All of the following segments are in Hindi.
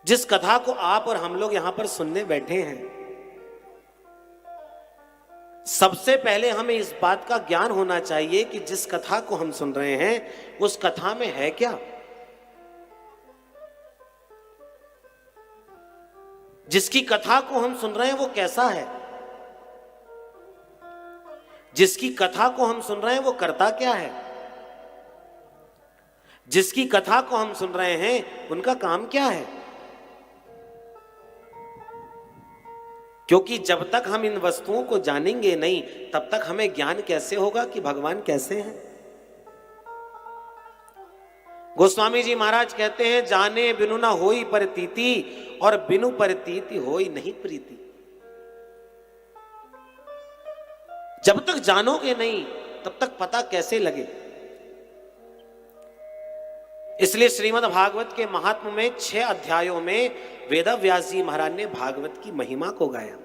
जिस कथा को आप और हम लोग यहां पर सुनने बैठे हैं, सबसे पहले हमें इस बात का ज्ञान होना चाहिए कि जिस कथा को हम सुन रहे हैं उस कथा में है क्या। जिसकी कथा को हम सुन रहे हैं वो कैसा है, जिसकी कथा को हम सुन रहे हैं वो करता क्या है, जिसकी कथा को हम सुन रहे हैं उनका काम क्या है। क्योंकि जब तक हम इन वस्तुओं को जानेंगे नहीं तब तक हमें ज्ञान कैसे होगा कि भगवान कैसे हैं। गोस्वामी जी महाराज कहते हैं, जाने बिनु ना होई परतीति और बिनु परतीति होई नहीं प्रीति। जब तक जानोगे नहीं तब तक पता कैसे लगे। इसलिए श्रीमद् भागवत के महात्म्य में 6 अध्यायों में वेदव्यास जी महाराज ने भागवत की महिमा को गाया।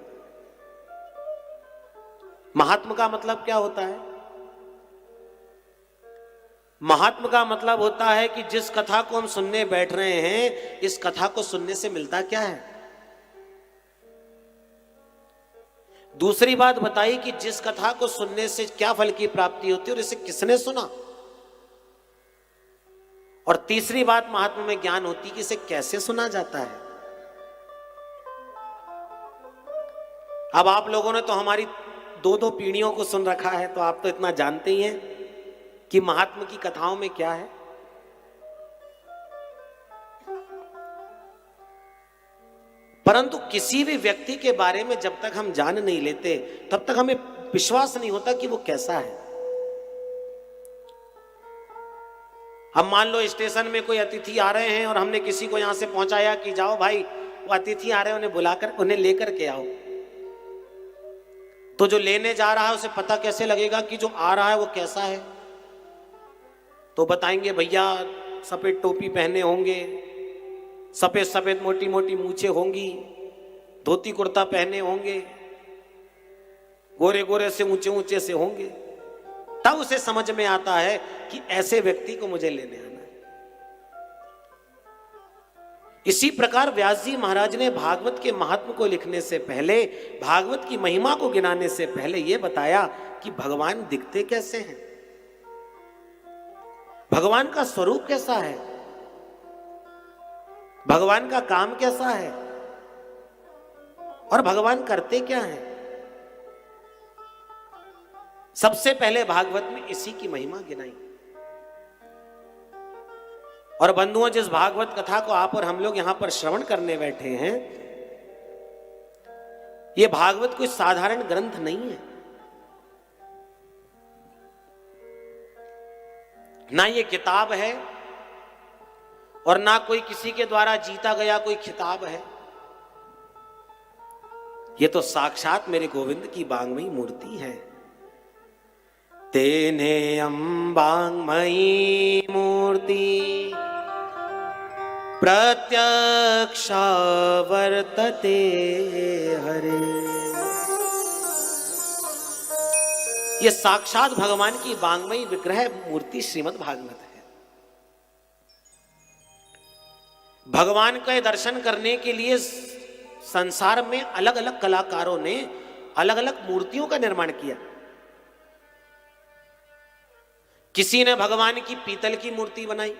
महात्म का मतलब क्या होता है? महात्म का मतलब होता है कि जिस कथा को हम सुनने बैठ रहे हैं, इस कथा को सुनने से मिलता क्या है। दूसरी बात बताई कि जिस कथा को सुनने से क्या फल की प्राप्ति होती है और इसे किसने सुना। और तीसरी बात महात्मा में ज्ञान होती कि इसे कैसे सुना जाता है। अब आप लोगों ने तो हमारी 2-2 पीढ़ियों को सुन रखा है, तो आप तो इतना जानते ही हैं कि महात्मा की कथाओं में क्या है। परंतु किसी भी व्यक्ति के बारे में जब तक हम जान नहीं लेते तब तक हमें विश्वास नहीं होता कि वो कैसा है। हम मान लो स्टेशन में कोई अतिथि आ रहे हैं और हमने किसी को यहां से पहुंचाया कि जाओ भाई वो अतिथि आ रहे हैं, उन्हें बुलाकर उन्हें लेकर के आओ। तो जो लेने जा रहा है उसे पता कैसे लगेगा कि जो आ रहा है वो कैसा है? तो बताएंगे भैया सफेद टोपी पहने होंगे, सफेद सफेद मोटी मोटी मूछें होंगी, धोती कुर्ता पहने होंगे, गोरे गोरे से ऊंचे ऊंचे से होंगे। तब उसे समझ में आता है कि ऐसे व्यक्ति को मुझे लेने आना है। इसी प्रकार व्यास जी महाराज ने भागवत के महात्म को लिखने से पहले, भागवत की महिमा को गिनाने से पहले यह बताया कि भगवान दिखते कैसे हैं, भगवान का स्वरूप कैसा है, भगवान का काम कैसा है और भगवान करते क्या हैं। सबसे पहले भागवत में इसी की महिमा गिनाई। और बंधुओं, जिस भागवत कथा को आप और हम लोग यहां पर श्रवण करने बैठे हैं, यह भागवत कोई साधारण ग्रंथ नहीं है, ना ये किताब है और ना कोई किसी के द्वारा जीता गया कोई खिताब है। ये तो साक्षात मेरे गोविंद की बांगमयी मूर्ति है। तेने अंबांगमयी मूर्ति प्रत्यक्ष वर्तते हरे। ये साक्षात भगवान की बांगमयी विग्रह मूर्ति श्रीमद् भागवत है। भगवान के दर्शन करने के लिए संसार में अलग अलग कलाकारों ने अलग अलग मूर्तियों का निर्माण किया। किसी ने भगवान की पीतल की मूर्ति बनाई,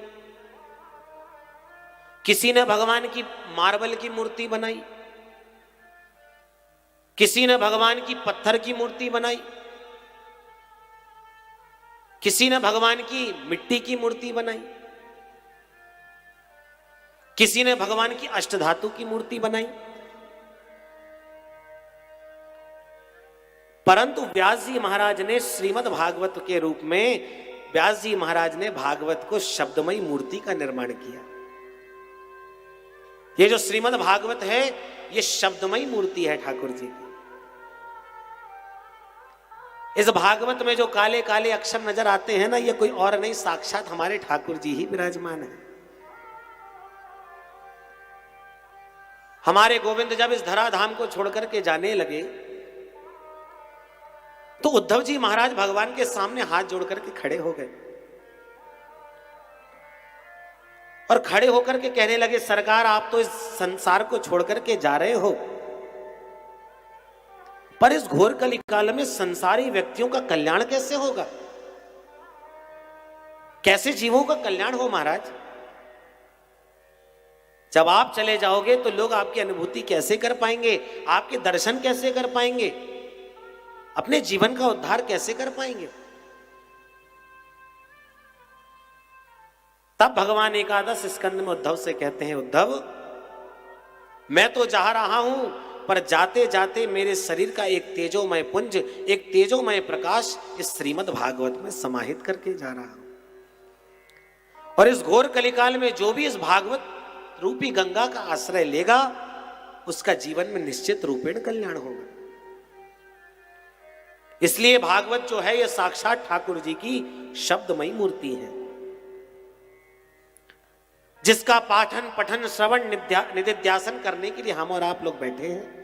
किसी ने भगवान की मार्बल की मूर्ति बनाई, किसी ने भगवान की पत्थर की मूर्ति बनाई, किसी ने भगवान की मिट्टी की मूर्ति बनाई, किसी ने भगवान की अष्टधातु की मूर्ति बनाई। परंतु व्यास जी महाराज ने श्रीमद् भागवत के रूप में, व्यास जी महाराज ने भागवत को शब्दमयी मूर्ति का निर्माण किया। ये जो श्रीमद् भागवत है ये शब्दमयी मूर्ति है ठाकुर जी की। इस भागवत में जो काले काले अक्षर नजर आते हैं ना, ये कोई और नहीं, साक्षात हमारे ठाकुर जी ही विराजमान है। हमारे गोविंद जब इस धराधाम को छोड़कर के जाने लगे तो उद्धव जी महाराज भगवान के सामने हाथ जोड़ करके खड़े हो गए और खड़े होकर के कहने लगे, सरकार आप तो इस संसार को छोड़ करके जा रहे हो, पर इस घोर कलिकाल में संसारी व्यक्तियों का कल्याण कैसे होगा? कैसे जीवों का कल्याण हो महाराज? जब आप चले जाओगे तो लोग आपकी अनुभूति कैसे कर पाएंगे? आपके दर्शन कैसे कर पाएंगे? अपने जीवन का उद्धार कैसे कर पाएंगे? तब भगवान एकादश स्कंद में उद्धव से कहते हैं, उद्धव मैं तो जा रहा हूं, पर जाते जाते मेरे शरीर का एक तेजोमय पुंज, एक तेजोमय प्रकाश इस श्रीमद् भागवत में समाहित करके जा रहा हूं। और इस घोर कलिकाल में जो भी इस भागवत रूपी गंगा का आश्रय लेगा, उसका जीवन में निश्चित रूपेण कल्याण होगा। इसलिए भागवत जो है, यह साक्षात ठाकुर जी की शब्दमयी मूर्ति है, जिसका पाठन पठन श्रवण निधिध्यासन करने के लिए हम और आप लोग बैठे हैं।